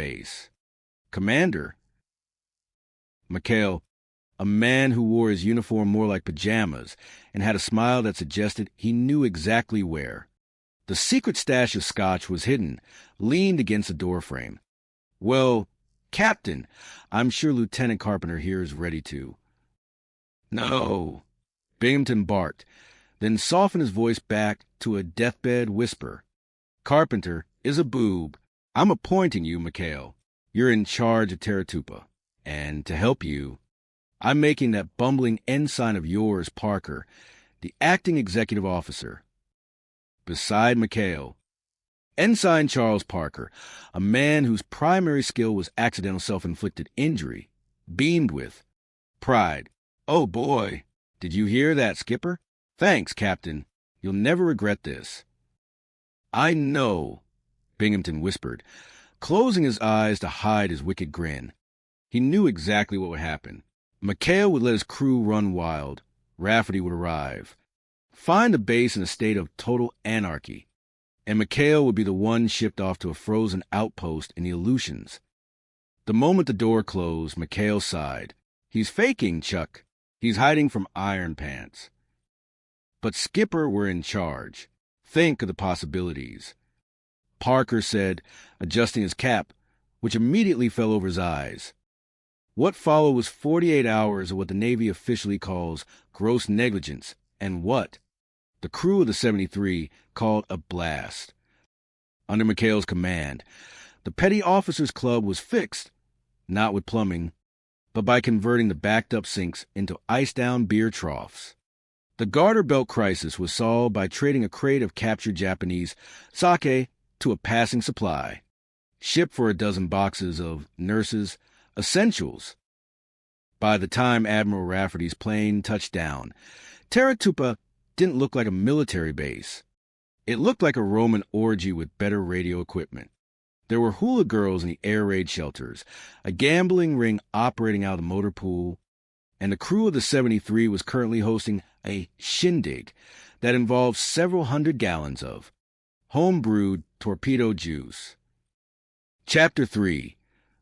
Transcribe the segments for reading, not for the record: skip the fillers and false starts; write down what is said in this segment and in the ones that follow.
base. Commander. Mikhail, a man who wore his uniform more like pajamas and had a smile that suggested he knew exactly where. The secret stash of scotch was hidden, leaned against the doorframe. Well, Captain, I'm sure Lieutenant Carpenter here is ready to. No, Binghamton barked, then softened his voice back to a deathbed whisper. Carpenter is a boob. I'm appointing you, Mikhail. You're in charge of Teratupa. And to help you, I'm making that bumbling ensign of yours, Parker, the acting executive officer. Beside Mikhail, Ensign Charles Parker, a man whose primary skill was accidental self-inflicted injury, beamed with pride. Oh boy, did you hear that, Skipper? Thanks, Captain. You'll never regret this. I know, Binghamton whispered, closing his eyes to hide his wicked grin. He knew exactly what would happen. Mikhail would let his crew run wild. Rafferty would arrive, find the base in a state of total anarchy, and Mikhail would be the one shipped off to a frozen outpost in the Aleutians. The moment the door closed, Mikhail sighed. He's faking, Chuck. He's hiding from Iron Pants. But Skipper were in charge. Think of the possibilities. Parker said, adjusting his cap, which immediately fell over his eyes. What followed was 48 hours of what the Navy officially calls gross negligence, and what the crew of the 73 called a blast. Under Mikhail's command, the Petty Officers Club was fixed, not with plumbing, but by converting the backed-up sinks into ice-down beer troughs. The garter belt crisis was solved by trading a crate of captured Japanese sake to a passing supply, shipped for a dozen boxes of nurses' essentials. By the time Admiral Rafferty's plane touched down, Teratupa didn't look like a military base. It looked like a Roman orgy with better radio equipment. There were hula girls in the air raid shelters, a gambling ring operating out of the motor pool, and the crew of the 73 was currently hosting a shindig that involved several hundred gallons of home-brewed torpedo juice. Chapter 3.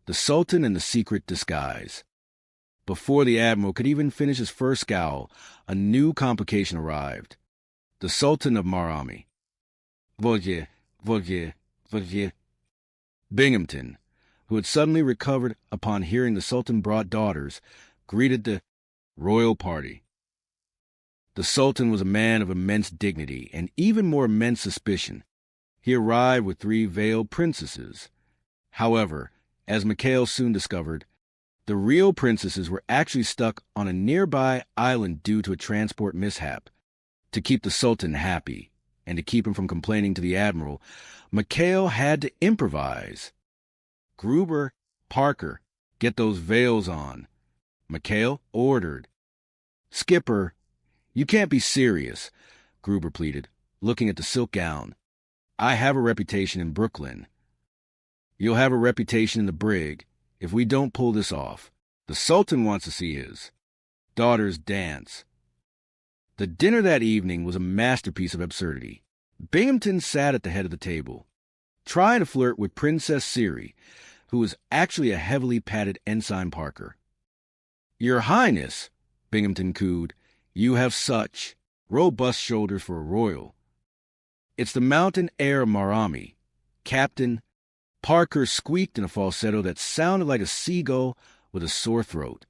The Sultan and the Secret Disguise. Before the Admiral could even finish his first scowl, a new complication arrived. The Sultan of Marami. Voye. Binghamton, who had suddenly recovered upon hearing the Sultan brought daughters, greeted the royal party. The Sultan was a man of immense dignity and even more immense suspicion. He arrived with 3 veiled princesses. However, as Mikhail soon discovered, the real princesses were actually stuck on a nearby island due to a transport mishap. To keep the Sultan happy, and to keep him from complaining to the Admiral, Mikhail had to improvise. Gruber, Parker, get those veils on. Mikhail ordered. Skipper, you can't be serious, Gruber pleaded, looking at the silk gown. I have a reputation in Brooklyn. You'll have a reputation in the brig if we don't pull this off. The Sultan wants to see his daughters dance. The dinner that evening was a masterpiece of absurdity. Binghamton sat at the head of the table, trying to flirt with Princess Siri, who was actually a heavily padded Ensign Parker. Your Highness, Binghamton cooed, you have such robust shoulders for a royal. It's the mountain air of Marami. Captain, Parker squeaked in a falsetto that sounded like a seagull with a sore throat.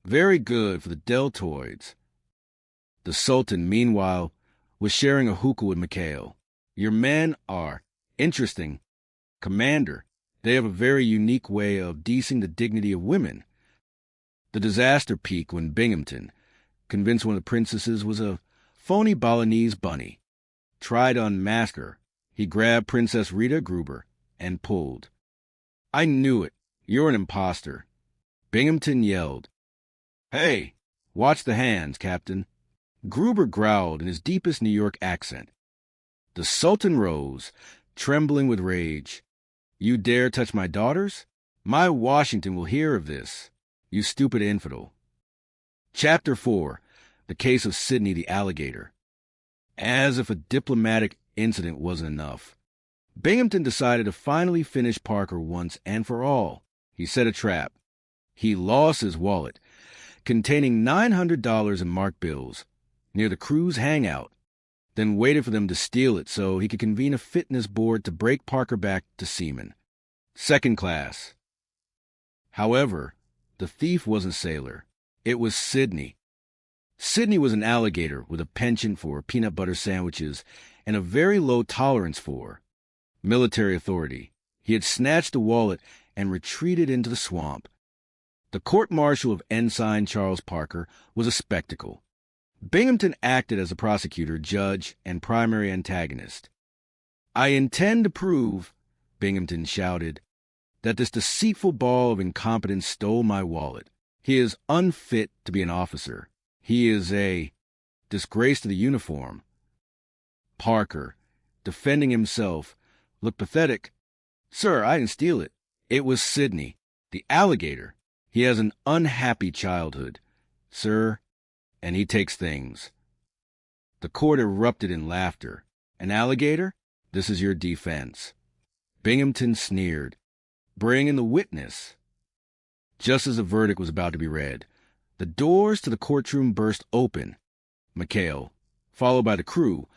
Very good for the deltoids. The Sultan, meanwhile, was sharing a hookah with Mikhail. Your men are interesting. Commander, they have a very unique way of deasing the dignity of women. The disaster peaked when Binghamton, convinced one of the princesses was a phony Balinese bunny, tried to unmask her. He grabbed Princess Rita Gruber and pulled. I knew it. You're an imposter. Binghamton yelled. Hey, watch the hands, Captain. Gruber growled in his deepest New York accent. The Sultan rose, trembling with rage. You dare touch my daughters? My Washington will hear of this, you stupid infidel. Chapter 4. The Case of Sidney the Alligator. As if a diplomatic incident wasn't enough, Binghamton decided to finally finish Parker once and for all. He set a trap. He lost his wallet, containing $900 in marked bills, near the crew's hangout, then waited for them to steal it so he could convene a fitness board to break Parker back to seaman. Second class. However, the thief wasn't Sailor. It was Sidney. Sidney was an alligator with a penchant for peanut butter sandwiches and a very low tolerance for military authority. He had snatched the wallet and retreated into the swamp. The court-martial of Ensign Charles Parker was a spectacle. Binghamton acted as a prosecutor, judge, and primary antagonist. "I intend to prove," Binghamton shouted, "that this deceitful ball of incompetence stole my wallet. He is unfit to be an officer. He is a disgrace to the uniform." Parker, defending himself, looked pathetic. "Sir, I didn't steal it. It was Sidney, the alligator. He has an unhappy childhood, sir, and he takes things." The court erupted in laughter. "An alligator? This is your defense." Binghamton sneered. "Bring in the witness." Just as the verdict was about to be read, the doors to the courtroom burst open. McHale, followed by the crew,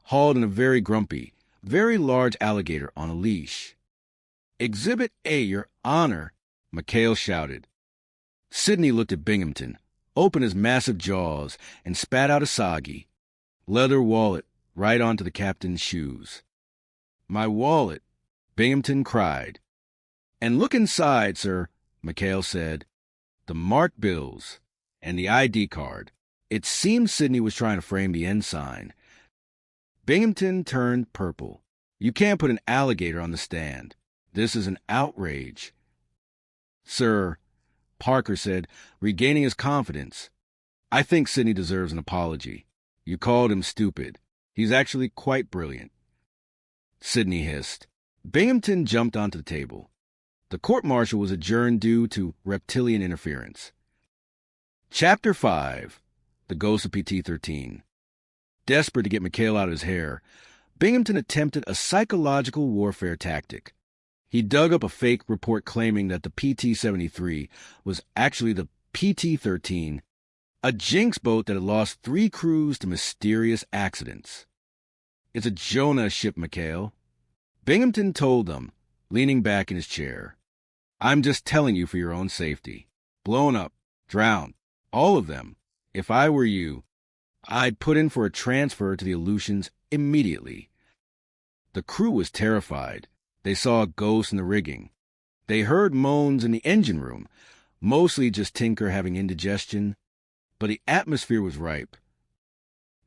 hauled in a very grumpy, very large alligator on a leash. "Exhibit A, Your Honor," McHale shouted. Sidney looked at Binghamton, opened his massive jaws, and spat out a soggy leather wallet right onto the captain's shoes. "My wallet," Binghamton cried. "And look inside, sir," McHale said. "The marked bills and the ID card." It seemed Sidney was trying to frame the ensign. Binghamton turned purple. "You can't put an alligator on the stand. This is an outrage." "Sir," Parker said, regaining his confidence, "I think Sidney deserves an apology. You called him stupid. He's actually quite brilliant." Sidney hissed. Binghamton jumped onto the table. The court-martial was adjourned due to reptilian interference. Chapter 5. The Ghost of PT-13. Desperate to get McHale out of his hair, Binghamton attempted a psychological warfare tactic. He dug up a fake report claiming that the PT-73 was actually the PT-13, a Jinx boat that had lost 3 crews to mysterious accidents. "It's a Jonah ship, McHale," Binghamton told them, leaning back in his chair. "I'm just telling you for your own safety. Blown up, drowned, all of them. If I were you, I'd put in for a transfer to the Aleutians immediately." The crew was terrified. They saw a ghost in the rigging. They heard moans in the engine room, mostly just Tinker having indigestion, but the atmosphere was ripe.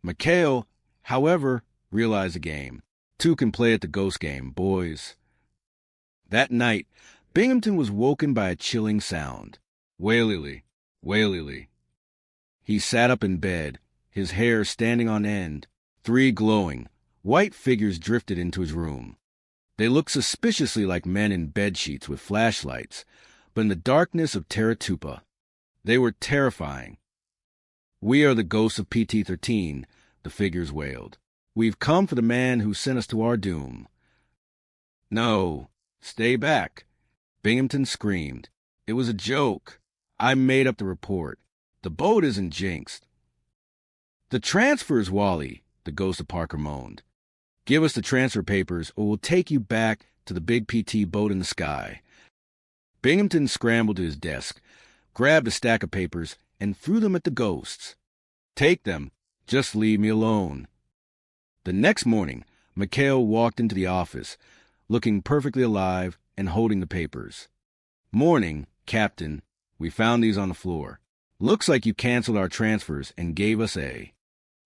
McHale, however, realized the game. 2 can play at the ghost game, boys. That night, Binghamton was woken by a chilling sound. Wailily, wailily. He sat up in bed, his hair standing on end. 3 glowing, white figures drifted into his room. They looked suspiciously like men in bedsheets with flashlights, but in the darkness of Teratupa, they were terrifying. "We are the ghosts of PT-13, the figures wailed. "We've come for the man who sent us to our doom." "No, stay back," Binghamton screamed. "It was a joke. I made up the report. The boat isn't jinxed." "The transfers, Wally," the ghost of Parker moaned. "Give us the transfer papers or we'll take you back to the big PT boat in the sky." Binghamton scrambled to his desk, grabbed a stack of papers, and threw them at the ghosts. "Take them. Just leave me alone." The next morning, McHale walked into the office, looking perfectly alive and holding the papers. "Morning, Captain. We found these on the floor. Looks like you canceled our transfers and gave us a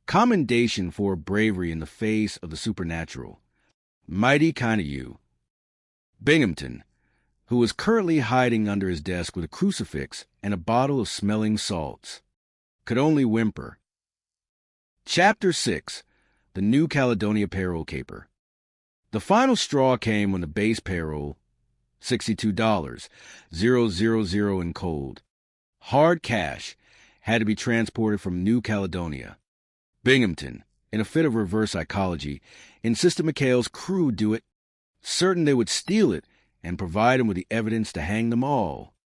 commendation for bravery in the face of the supernatural. Mighty kind of you." Binghamton, who was currently hiding under his desk with a crucifix and a bottle of smelling salts, could only whimper. Chapter 6. The New Caledonia Payroll Caper. The final straw came when the base payroll, $62,000 in cold, hard cash, had to be transported from New Caledonia. Binghamton, in a fit of reverse psychology, insisted McHale's crew do it certain they would steal it and provide him with the evidence to hang them all.